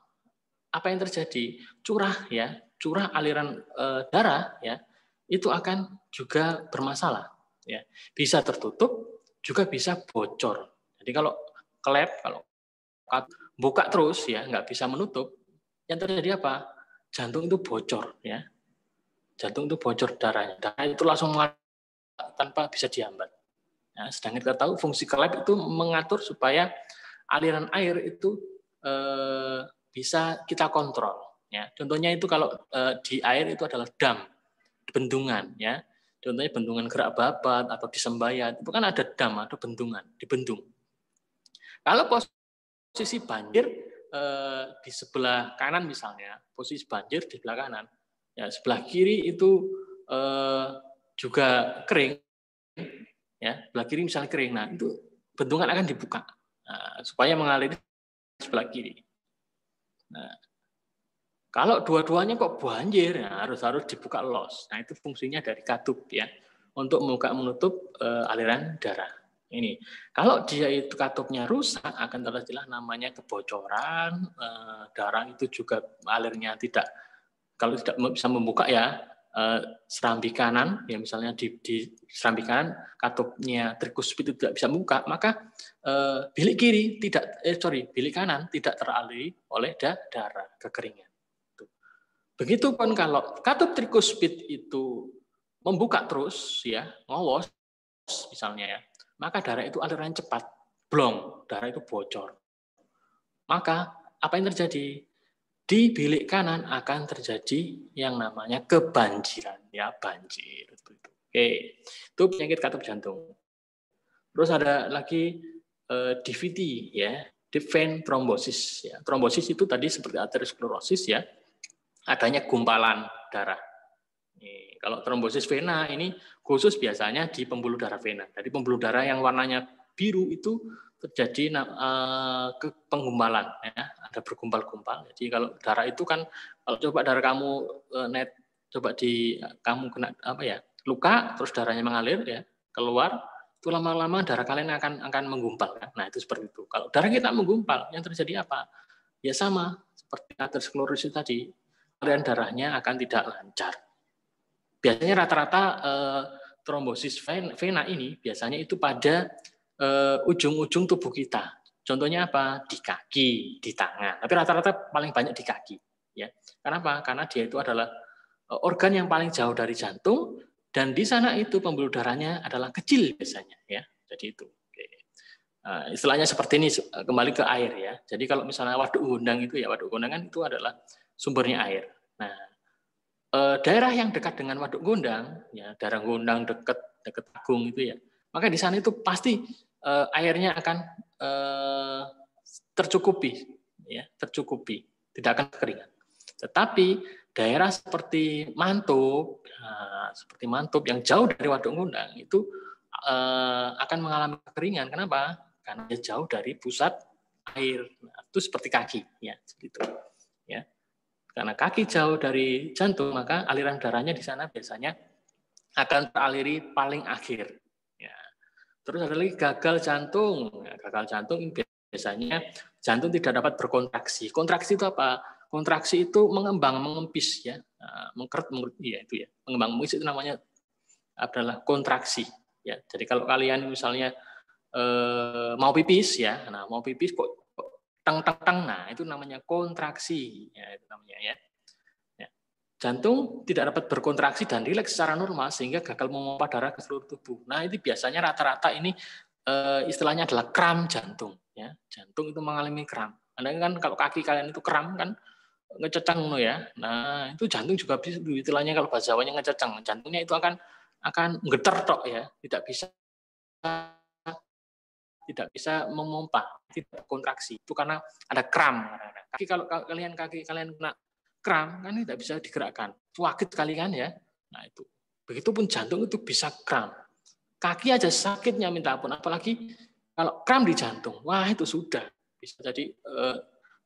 apa yang terjadi? Curah aliran darah ya, itu akan juga bermasalah. Ya, bisa tertutup, juga bisa bocor. Jadi kalau kalau buka terus ya, nggak bisa menutup, yang terjadi apa? Jantung itu bocor ya. Jantung itu bocor darahnya. Darah itu langsung tanpa bisa dihambat. Nah, sedangkan kita tahu fungsi klep itu mengatur supaya aliran air itu bisa kita kontrol. Ya, contohnya itu kalau di air itu adalah dam, bendungan ya. Contohnya bendungan Gerak Babat atau di Sembayat, itu kan ada dam, ada bendungan, dibendung. Kalau posisi banjir di sebelah kanan misalnya, posisi banjir di sebelah kanan, ya sebelah kiri itu juga kering, ya sebelah kiri misalnya kering, nah itu bendungan akan dibuka supaya mengalir sebelah kiri. Nah, kalau dua-duanya kok banjir, ya harus dibuka los. Nah itu fungsinya dari katup ya, untuk membuka menutup aliran darah. Ini kalau dia itu katupnya rusak akan terjadilah namanya kebocoran darah itu juga alirnya tidak, kalau tidak bisa membuka ya serambi kanan ya, misalnya di serambi kanan katupnya trikuspid itu tidak bisa membuka, maka bilik kanan tidak teraliri oleh darah, kekeringan. Begitupun kalau katup trikuspid itu membuka terus ya, ngowos misalnya ya, maka darah itu aliran cepat, blong, darah itu bocor. Maka apa yang terjadi? Di bilik kanan akan terjadi yang namanya kebanjiran, ya banjir. Oke, itu penyakit katup jantung. Terus ada lagi DVT, ya, deep vein thrombosis. Ya. Trombosis itu tadi seperti aterosklerosis ya, adanya gumpalan darah. Kalau trombosis vena ini khusus biasanya di pembuluh darah vena. Jadi pembuluh darah yang warnanya biru itu terjadi ke penggumpalan, ya, ada bergumpal-gumpal. Jadi kalau darah itu kan, kalau coba darah kamu kamu kena luka, terus darahnya mengalir ya keluar, itu lama-lama darah kalian akan menggumpal. Kan? Nah itu seperti itu. Kalau darah kita menggumpal, yang terjadi apa? Ya sama seperti aterosklerosis tadi, aliran darahnya akan tidak lancar. Biasanya rata-rata trombosis vena ini biasanya itu pada ujung-ujung tubuh kita. Contohnya apa? Di kaki, di tangan. Tapi rata-rata paling banyak di kaki. Ya. Kenapa? Karena dia itu adalah organ yang paling jauh dari jantung, dan di sana itu pembuluh darahnya adalah kecil biasanya. Ya. Jadi itu. Istilahnya seperti ini, kembali ke air ya. Jadi kalau misalnya waduk gondang itu ya, waduk gondang kan itu adalah sumbernya air. Nah, daerah yang dekat dengan waduk gondang, ya daerah gondang dekat Agung itu ya, maka di sana itu pasti airnya akan tercukupi, ya, tercukupi, tidak akan kekeringan. Tetapi daerah seperti Mantub yang jauh dari Waduk Ngundang itu akan mengalami kekeringan. Kenapa? Karena dia jauh dari pusat air. Nah, itu seperti kaki, ya, seperti itu. Ya. Karena kaki jauh dari jantung, maka aliran darahnya di sana biasanya akan teraliri paling akhir. Ya. Terus ada lagi gagal jantung. Ya, gagal jantung ini biasanya jantung tidak dapat berkontraksi. Kontraksi itu apa? Kontraksi itu mengembang, mengempis, ya, mengkeret, ya itu ya, mengembang, mengempis itu namanya adalah kontraksi. Ya, jadi kalau kalian misalnya mau pipis, ya, nah mau pipis kok teng, nah itu namanya kontraksi, ya itu namanya ya. Jantung tidak dapat berkontraksi dan rileks secara normal sehingga gagal memompa darah ke seluruh tubuh. Nah, itu biasanya rata-rata ini istilahnya adalah kram jantung, ya. Jantung itu mengalami kram. Anda kan kalau kaki kalian itu kram kan ngececang ya. Nah, itu jantung juga bisa, istilahnya kalau bahasa Jawanya ngececang. Jantungnya itu akan getar tok ya, tidak bisa memompa, tidak kontraksi. Itu karena ada kram. Kalau kaki kalian kena kram kan tidak bisa digerakkan. Sakit kali kan ya. Nah, itu. Begitupun jantung itu bisa kram. Kaki aja sakitnya minta ampun, apalagi kalau kram di jantung. Wah, itu sudah bisa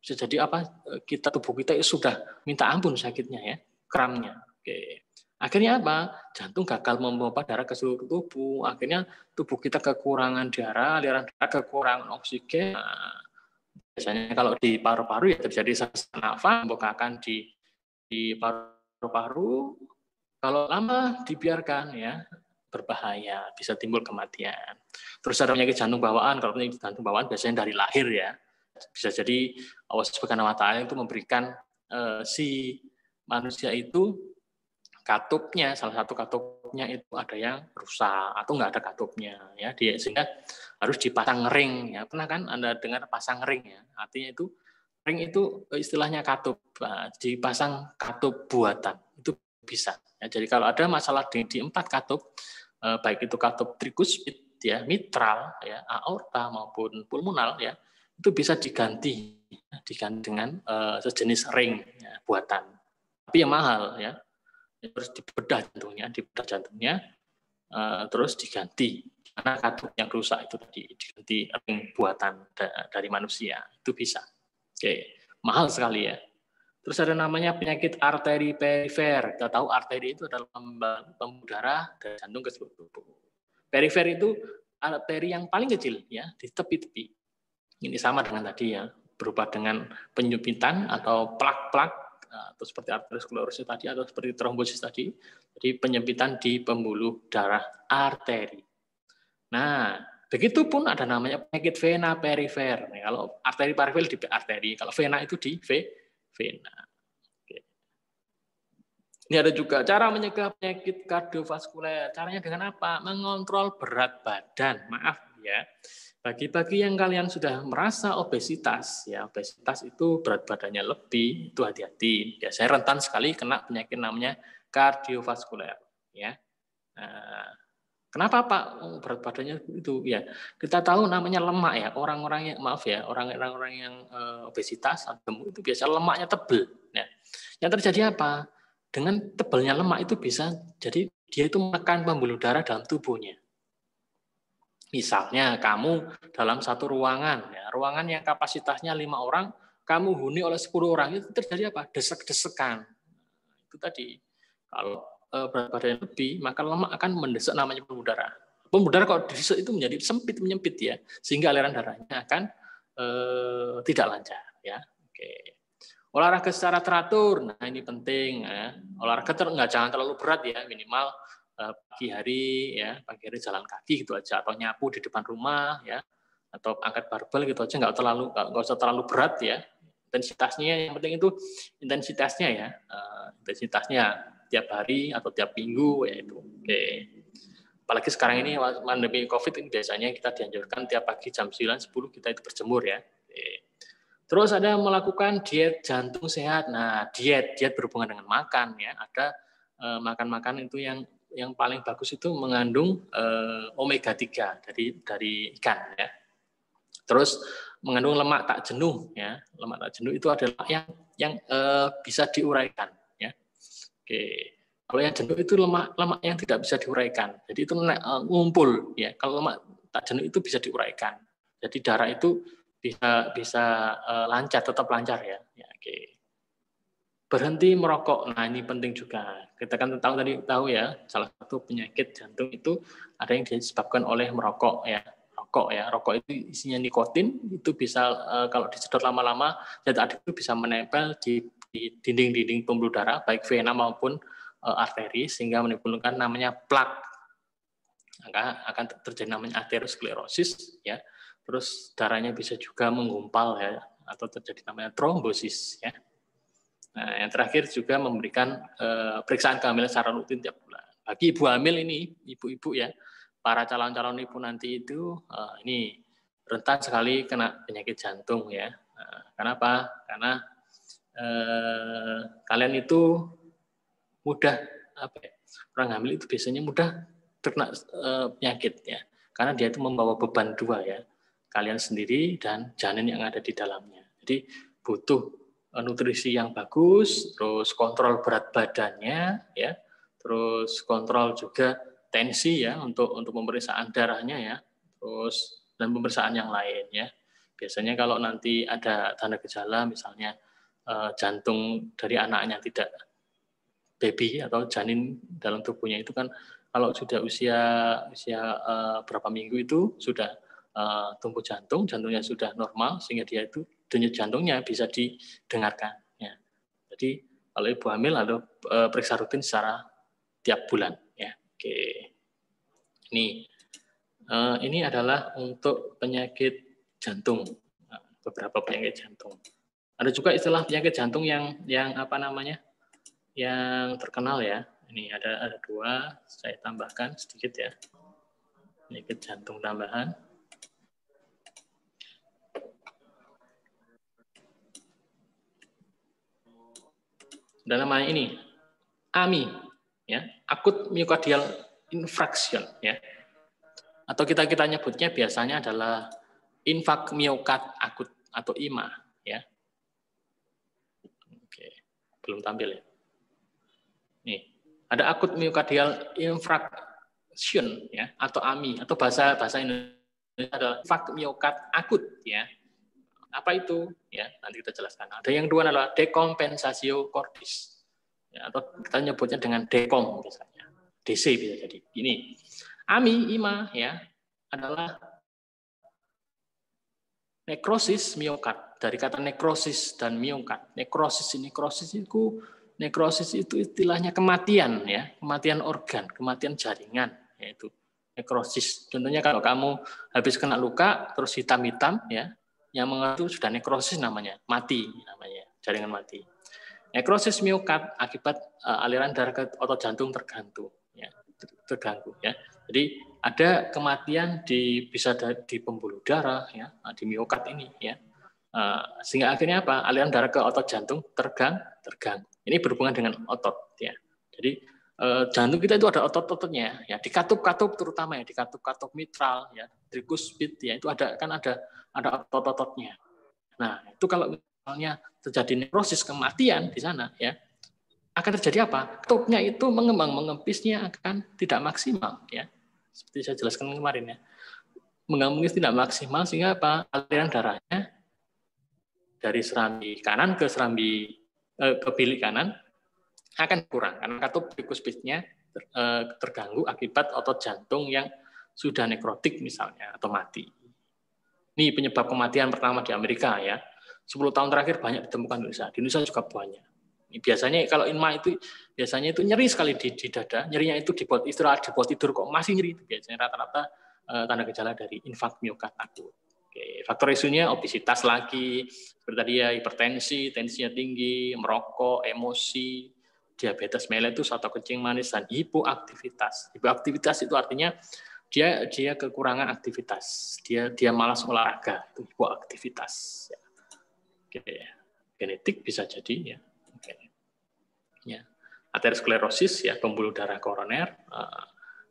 jadi apa? Tubuh kita sudah minta ampun sakitnya ya, kramnya. Oke. Akhirnya apa? Jantung gagal memompa darah ke seluruh tubuh. Akhirnya tubuh kita kekurangan darah, aliran darah kekurangan oksigen. Nah, biasanya kalau di paru-paru ya terjadi sesak nafas, membengkakkan di paru-paru. Kalau lama dibiarkan ya berbahaya, bisa timbul kematian. Terus ada penyakit jantung bawaan. Kalau penyakit jantung bawaan biasanya dari lahir ya. Bisa jadi Allah Subhanahu wa taala itu memberikan si manusia itu katupnya, salah satu katupnya itu ada yang rusak atau nggak ada katupnya ya, sehingga harus dipasang ring ya. Pernah kan Anda dengar pasang ring ya? Artinya itu ring itu istilahnya katup, dipasang katup buatan itu bisa. Ya, jadi kalau ada masalah di 4 katup, baik itu katup trikuspid ya, mitral ya, aorta maupun pulmonal ya, itu bisa diganti dengan sejenis ring ya, buatan. Tapi yang mahal ya. Terus dibedah jantungnya, terus diganti karena katup yang rusak itu tadi diganti ring buatan dari manusia, itu bisa. Oke, mahal sekali ya. Terus ada namanya penyakit arteri perifer. Kita tahu arteri itu adalah pembuluh darah dari jantung ke seluruh tubuh. Perifer itu arteri yang paling kecil ya, di tepi-tepi. Ini sama dengan tadi ya, berupa dengan penyumpitan atau plak-plak atau seperti arteriosklerosis tadi atau seperti trombosis tadi. Jadi penyempitan di pembuluh darah arteri. Nah, begitupun ada namanya penyakit vena perifer. Nah, kalau arteri perifer di arteri, kalau vena itu di vena. Oke. Ini ada juga cara mencegah penyakit kardiovaskuler. Caranya dengan apa? Mengontrol berat badan. Maaf ya. Bagi-bagi yang kalian sudah merasa obesitas, ya obesitas itu berat badannya lebih, itu hati-hati. Biasanya rentan sekali kena penyakit namanya kardiovaskuler. Ya. Nah, kenapa Pak berat badannya itu? Ya, kita tahu namanya lemak ya. Orang-orang yang obesitas atau gemuk itu biasa lemaknya tebal. Ya. Yang terjadi apa? Dengan tebalnya lemak itu bisa jadi dia itu menekan pembuluh darah dalam tubuhnya. Misalnya kamu dalam satu ruangan, ya, ruangan yang kapasitasnya 5 orang, kamu huni oleh 10 orang, itu terjadi apa? Desek-desekan. Itu tadi. Kalau berat badan lebih, maka lemak akan mendesak namanya pembuluh darah. Pembuluh darah kalau disesek itu menjadi menyempit ya, sehingga aliran darahnya akan tidak lancar. Ya, oke. Olahraga secara teratur, nah ini penting. Ya. Olahraga jangan terlalu berat ya, minimal pagi hari jalan kaki gitu aja, atau nyapu di depan rumah ya, atau angkat barbel gitu aja, nggak usah terlalu berat ya. Intensitasnya yang penting itu intensitasnya ya, intensitasnya tiap hari atau tiap minggu ya itu. Oke. Apalagi sekarang ini pandemi COVID ini biasanya kita dianjurkan tiap pagi jam 9-10 kita itu berjemur ya. Oke. Terus ada melakukan diet jantung sehat. Nah, diet berhubungan dengan makan ya. Ada makan-makan itu yang paling bagus itu mengandung omega 3 dari ikan ya. Terus mengandung lemak tak jenuh, ya. Lemak tak jenuh itu adalah yang bisa diuraikan, ya. Oke. Kalau yang jenuh itu lemak yang tidak bisa diuraikan. Jadi itu ngumpul, ya. Kalau lemak tak jenuh itu bisa diuraikan. Jadi darah itu bisa lancar, tetap lancar, ya. Ya, oke. Berhenti merokok. Nah, ini penting juga. Kita kan tahu ya, salah satu penyakit jantung itu ada yang disebabkan oleh merokok, ya. Rokok itu isinya nikotin, itu bisa kalau disedot lama-lama zat aktif itu bisa menempel di dinding-dinding pembuluh darah baik vena maupun arteri sehingga menimbulkan namanya plak. Maka akan terjadi namanya aterosklerosis, ya. Terus darahnya bisa juga menggumpal, ya, atau terjadi namanya trombosis, ya. Nah, yang terakhir juga memberikan periksaan kehamilan secara rutin tiap bulan. Bagi ibu hamil ini, ibu-ibu ya, para calon-calon ibu nanti itu ini rentan sekali kena penyakit jantung ya. Kenapa? Karena kalian itu mudah orang hamil itu biasanya mudah terkena penyakit ya. Karena dia itu membawa beban dua ya. Kalian sendiri dan janin yang ada di dalamnya. Jadi butuh nutrisi yang bagus, terus kontrol berat badannya ya. Terus kontrol juga tensi ya untuk pemeriksaan darahnya ya. Terus dan pemeriksaan yang lain ya. Biasanya kalau nanti ada tanda gejala misalnya jantung dari anaknya tidak baby atau janin dalam tubuhnya itu kan kalau sudah usia berapa minggu itu sudah tumbuh jantungnya sudah normal sehingga dia itu denyut jantungnya bisa didengarkan. Ya. Jadi kalau ibu hamil ada periksa rutin secara tiap bulan. Ya. Oke. Ini adalah untuk penyakit jantung, beberapa penyakit jantung. Ada juga istilah penyakit jantung yang apa namanya? Yang terkenal ya. Ini ada dua, saya tambahkan sedikit ya. Penyakit jantung tambahan. Dan namanya ini AMI ya, akut myocardial infarction ya. Atau kita nyebutnya biasanya adalah infak miokard akut atau IMA ya. Oke, belum tampil ya. Nih, ada akut myocardial infarction ya atau AMI atau bahasa Indonesia adalah infak miokard akut ya. Apa itu? Ya, nanti kita jelaskan. Ada yang dua adalah dekompensatio cordis. Ya, atau kita nyebutnya dengan dekom misalnya. DC bisa jadi. Ini AMI, IMA ya, adalah nekrosis miokard. Dari kata nekrosis dan miokard. Nekrosis itu istilahnya kematian ya, kematian organ, kematian jaringan yaitu nekrosis. Contohnya kalau kamu habis kena luka terus hitam-hitam ya, yang mengandung sudah nekrosis namanya, mati namanya, jaringan mati. Nekrosis miokard akibat aliran darah ke otot jantung terganggu ya. Jadi ada kematian bisa di pembuluh darah ya, di miokard ini ya. Sehingga akhirnya apa? Aliran darah ke otot jantung terganggu. Ini berhubungan dengan otot ya. Jadi jantung kita itu ada otot-ototnya ya, di katup-katup terutama ya, di katup-katup mitral ya, trikuspid ya, itu ada otot-ototnya. Nah, itu kalau misalnya terjadi nekrosis, kematian di sana ya, akan terjadi apa? Katupnya itu mengempisnya akan tidak maksimal ya. Seperti saya jelaskan kemarin ya. Mengembis tidak maksimal sehingga apa? Aliran darahnya dari serambi kanan ke bilik kanan akan kurang karena katup trikuspidnya terganggu akibat otot jantung yang sudah nekrotik misalnya atau mati. Ini penyebab kematian pertama di Amerika ya. 10 tahun terakhir banyak ditemukan di Indonesia. Di Indonesia juga banyak. Biasanya kalau IMA itu biasanya itu nyeri sekali di dada, nyerinya itu dibuat istirahat, dibuat tidur kok masih nyeri itu biasanya rata-rata tanda gejala dari infak miokard akut. Oke, faktor resikonya obesitas lagi, seperti tadi ya hipertensi, tensinya tinggi, merokok, emosi, diabetes mellitus atau kencing manis dan hipoaktivitas. Hipoaktivitas itu artinya dia kekurangan aktivitas, dia malas olahraga, itu hipoaktivitas. Oke, genetik bisa jadi ya. Ya. Aterosklerosis ya, pembuluh darah koroner.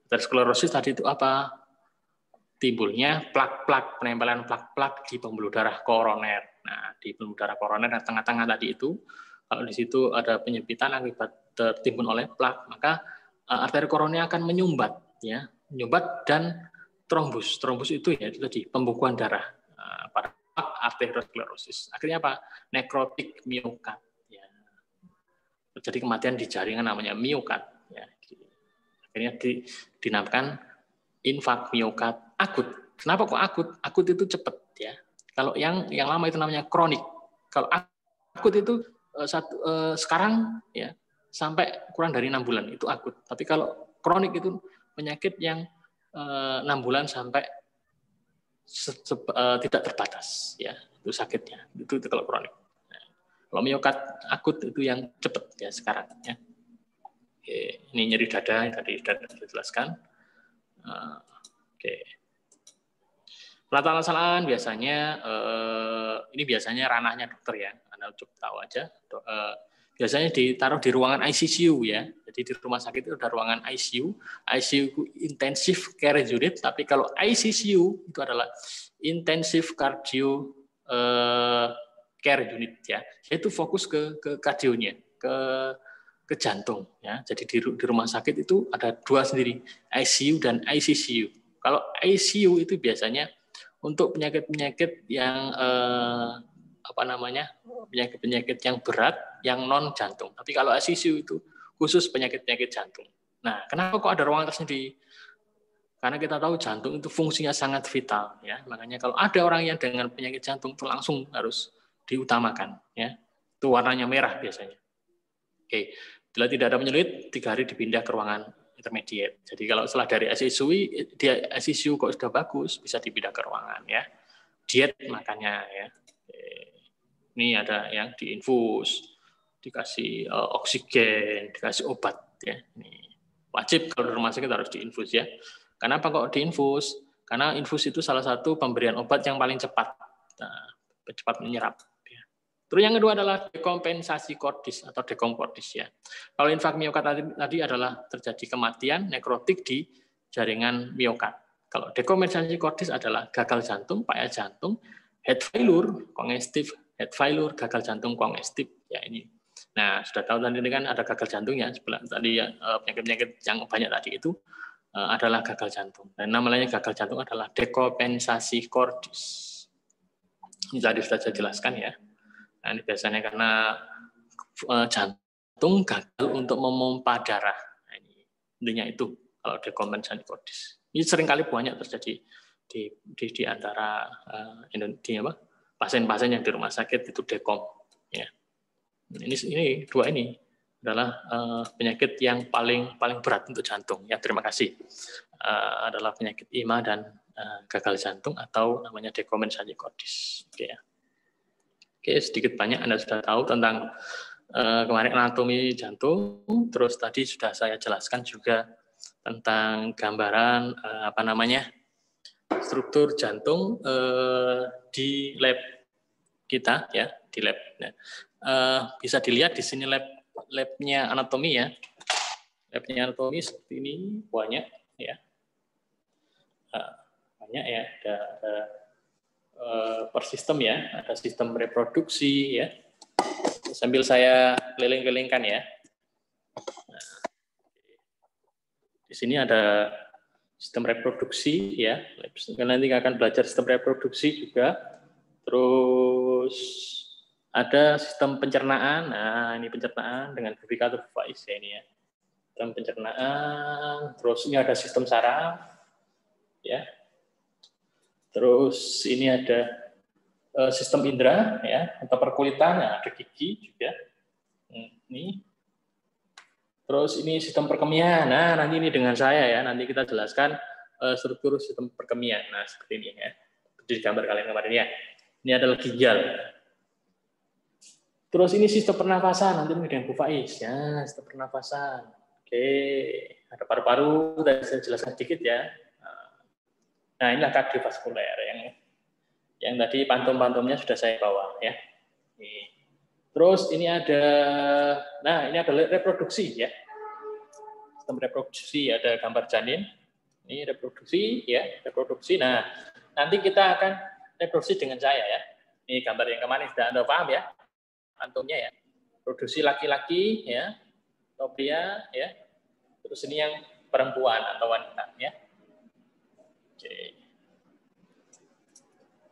Aterosklerosis tadi itu apa? timbulnya plak-plak, penempelan plak-plak di pembuluh darah koroner. Nah, di pembuluh darah koroner yang tengah-tengah tadi itu, kalau di situ ada penyempitan akibat tertimbun oleh plak, maka arteri koroner akan menyumbat, ya, menyumbat dan trombus. Trombus itu ya itu tadi pembekuan darah pada plak arteriosklerosis. Akhirnya apa? Nekrotik miokard. Ya. Terjadi kematian di jaringan namanya miokard. Ya. Akhirnya dinamakan infak miokard akut. Kenapa kok akut? Akut itu cepat, ya. Kalau yang lama itu namanya kronik. Kalau akut itu sekarang ya sampai kurang dari 6 bulan itu akut. Tapi kalau kronik itu penyakit yang 6 bulan sampai tidak terbatas, ya itu sakitnya. Itu kalau kronik. Nah, kalau miokard akut itu yang cepat ya sekarang. Ya. Oke, ini nyeri dada tadi sudah dijelaskan. Oke. Pelataran biasanya ini biasanya ranahnya dokter ya. Anda cukup tahu aja. Biasanya ditaruh di ruangan ICU ya. Jadi di rumah sakit itu ada ruangan ICU. ICU intensive care unit, tapi kalau ICCU itu adalah intensive cardio care unit ya. Itu fokus ke kardionya, ke jantung ya. Jadi di rumah sakit itu ada dua sendiri, ICU dan ICCU. Kalau ICU itu biasanya untuk penyakit-penyakit yang penyakit-penyakit yang berat, yang non jantung. Tapi kalau ICU itu khusus penyakit-penyakit jantung. Nah, kenapa kok ada ruangan tersendiri? Karena kita tahu jantung itu fungsinya sangat vital, ya. Makanya kalau ada orang yang dengan penyakit jantung itu langsung harus diutamakan, ya. Itu warnanya merah biasanya. Oke, bila tidak ada penyulit, 3 hari dipindah ke ruangan intermediate. Jadi kalau setelah dari ICU kok sudah bagus, bisa dipindah ke ruangan ya. Diet makannya ya. Ini ada yang diinfus, dikasih oksigen, dikasih obat ya. Ini wajib kalau di rumah sakit harus diinfus ya. Kenapa kok diinfus? Karena infus itu salah satu pemberian obat yang paling cepat, cepat menyerap. Terus yang kedua adalah dekompensasi kordis atau dekomkordis ya. Kalau infak miokard tadi adalah terjadi kematian nekrotik di jaringan miokard. Kalau dekompensasi kordis adalah gagal jantung, payah jantung, head failure, congestive head failure, gagal jantung kongestif ya ini. Nah, sudah tahu tadi kan ada gagal jantung ya, tadi ya, penyakit-penyakit yang banyak tadi itu adalah gagal jantung. Dan namanya gagal jantung adalah dekompensasi kordis. Ini tadi sudah saya jelaskan ya. Nah, ini biasanya karena jantung gagal untuk memompa darah. Nah, ini intinya itu kalau dekompensasi kordis. Ini seringkali banyak terjadi di antara pasien-pasien yang di rumah sakit itu dekom. Ya. Ini dua ini adalah penyakit yang paling berat untuk jantung. Ya, terima kasih. Adalah penyakit IMA dan gagal jantung atau namanya dekompensasi kordis. Oke ya. Oke, sedikit banyak Anda sudah tahu tentang kemarin anatomi jantung, terus tadi sudah saya jelaskan juga tentang gambaran struktur jantung di lab kita ya, di lab. Bisa dilihat di sini labnya anatomi ya. Labnya anatomi seperti ini banyak ya. Banyak ya, ada per sistem ya, ada sistem reproduksi ya. Sambil saya keliling-kelilingkan ya. Nah, di sini ada sistem reproduksi ya. Nanti akan belajar sistem reproduksi juga. Terus ada sistem pencernaan. Nah, ini pencernaan dengan publikator device ya ini ya. Sistem pencernaan. Terus ini ada sistem saraf ya. Terus ini ada sistem indera ya atau perkulitan, nah, ada gigi juga. Ini. Terus ini sistem perkemian. Nah, nanti ini dengan saya ya, nanti kita jelaskan struktur sistem perkemian. Nah, seperti ini ya. Seperti gambar kalian kemarin ya. Ini adalah ginjal. Terus ini sistem pernafasan, nanti dengan Bu Faiz ya, sistem pernafasan. Oke, ada paru-paru, tadi saya jelaskan sedikit ya. Nah, inilah kardiovaskuler yang tadi pantum-pantumnya sudah saya bawa ya. Terus ini ada, nah ini ada reproduksi ya. Sistem reproduksi ada gambar janin, Ini reproduksi ya, reproduksi. Nah, nanti kita akan reproduksi dengan saya ya. Ini gambar yang kemarin sudah Anda paham ya, antumnya ya. Produksi laki-laki ya, atau pria ya. Terus ini yang perempuan atau wanita ya. Oke.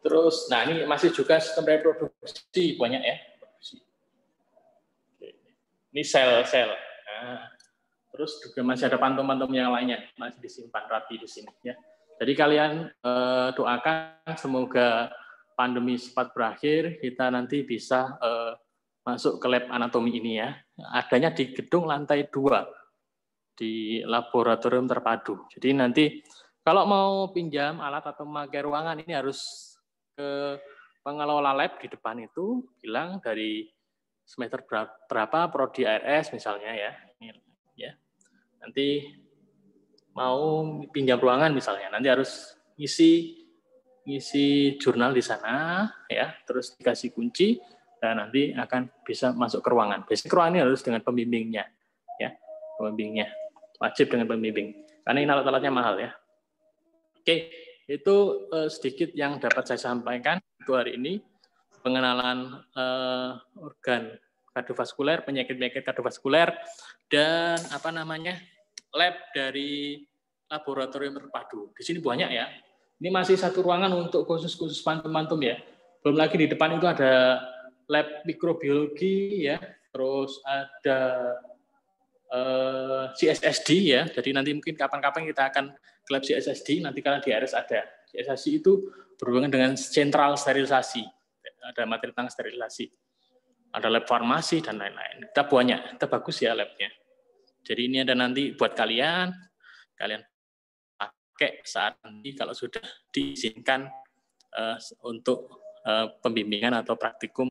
Terus, nah ini masih juga sistem reproduksi banyak ya. Oke. Ini sel-sel. Nah, terus juga masih ada pantum-pantum yang lainnya masih disimpan rapi di sini ya. Jadi kalian doakan semoga pandemi cepat berakhir, kita nanti bisa masuk ke lab anatomi ini ya. Adanya di gedung lantai 2 di laboratorium terpadu. Jadi nanti kalau mau pinjam alat atau memakai ruangan ini harus ke pengelola lab di depan itu bilang dari semester berapa prodi ARS misalnya ya. Ya. Nanti mau pinjam ruangan misalnya, nanti harus ngisi jurnal di sana ya, terus dikasih kunci dan nanti akan bisa masuk ke ruangan. Biasanya ke ruangan ini harus dengan pembimbingnya ya, pembimbingnya wajib dengan pembimbing karena ini alat-alatnya mahal ya. Oke, itu sedikit yang dapat saya sampaikan untuk hari ini, pengenalan organ kardiovaskuler, penyakit-penyakit kardiovaskuler, dan lab dari laboratorium terpadu. Di sini banyak ya. Ini masih satu ruangan untuk khusus pantum-pantum ya. Belum lagi di depan itu ada lab mikrobiologi ya, terus ada CSSD ya. Jadi nanti mungkin kapan-kapan kita akan ke lab CSSD, nanti karena di RS ada. CSSD itu berhubungan dengan sentral sterilisasi. Ada materi tentang sterilisasi. Ada lab farmasi dan lain-lain. Kita banyak, kita bagus ya labnya. Jadi ini ada nanti buat kalian pakai saat nanti kalau sudah diizinkan untuk pembimbingan atau praktikum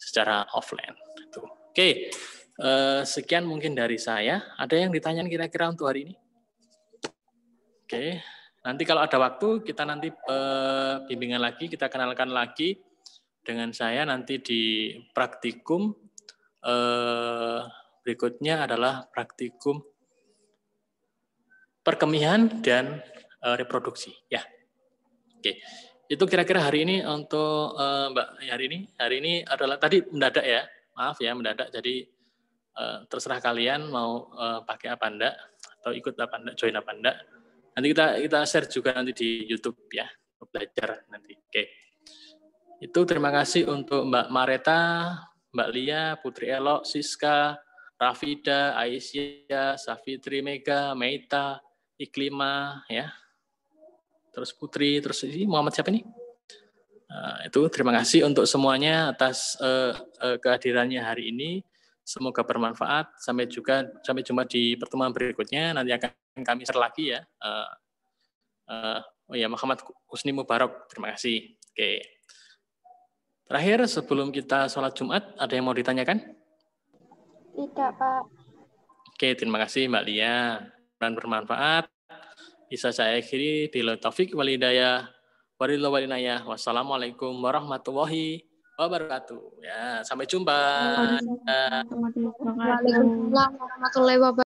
secara offline. Oke, sekian mungkin dari saya. Ada yang ditanyakan kira-kira untuk hari ini? Oke, nanti kalau ada waktu kita nanti bimbingan lagi, kita kenalkan lagi dengan saya nanti di praktikum. Berikutnya adalah praktikum perkemihan dan reproduksi ya. Oke. Itu kira-kira hari ini untuk Mbak hari ini adalah tadi mendadak ya. Maaf ya mendadak. Jadi terserah kalian mau pakai apa enggak atau ikut apa enggak, join apa enggak. Nanti kita share juga nanti di YouTube ya, belajar nanti. Oke. Itu terima kasih untuk Mbak Mareta, Mbak Lia, Putri Elok, Siska, Rafida, Aisyah, Safitri Mega, Meita, Iklima, ya. Terus Putri, terus ini Muhammad siapa nih? Itu terima kasih untuk semuanya atas kehadirannya hari ini. Semoga bermanfaat. Sampai jumpa di pertemuan berikutnya. Nanti akan kami share lagi ya. Muhammad Husni Mubarak. Terima kasih. Oke. Terakhir sebelum kita sholat Jumat, ada yang mau ditanyakan? Tidak, Pak. Oke, terima kasih Mbak Lia. Dan bermanfaat. Bisa saya akhiri. Bila taufik wal hidayah. Wassalamualaikum warahmatullahi wabarakatuh. Ya, sampai jumpa. Waalaikumsalam warahmatullahi wabarakatuh.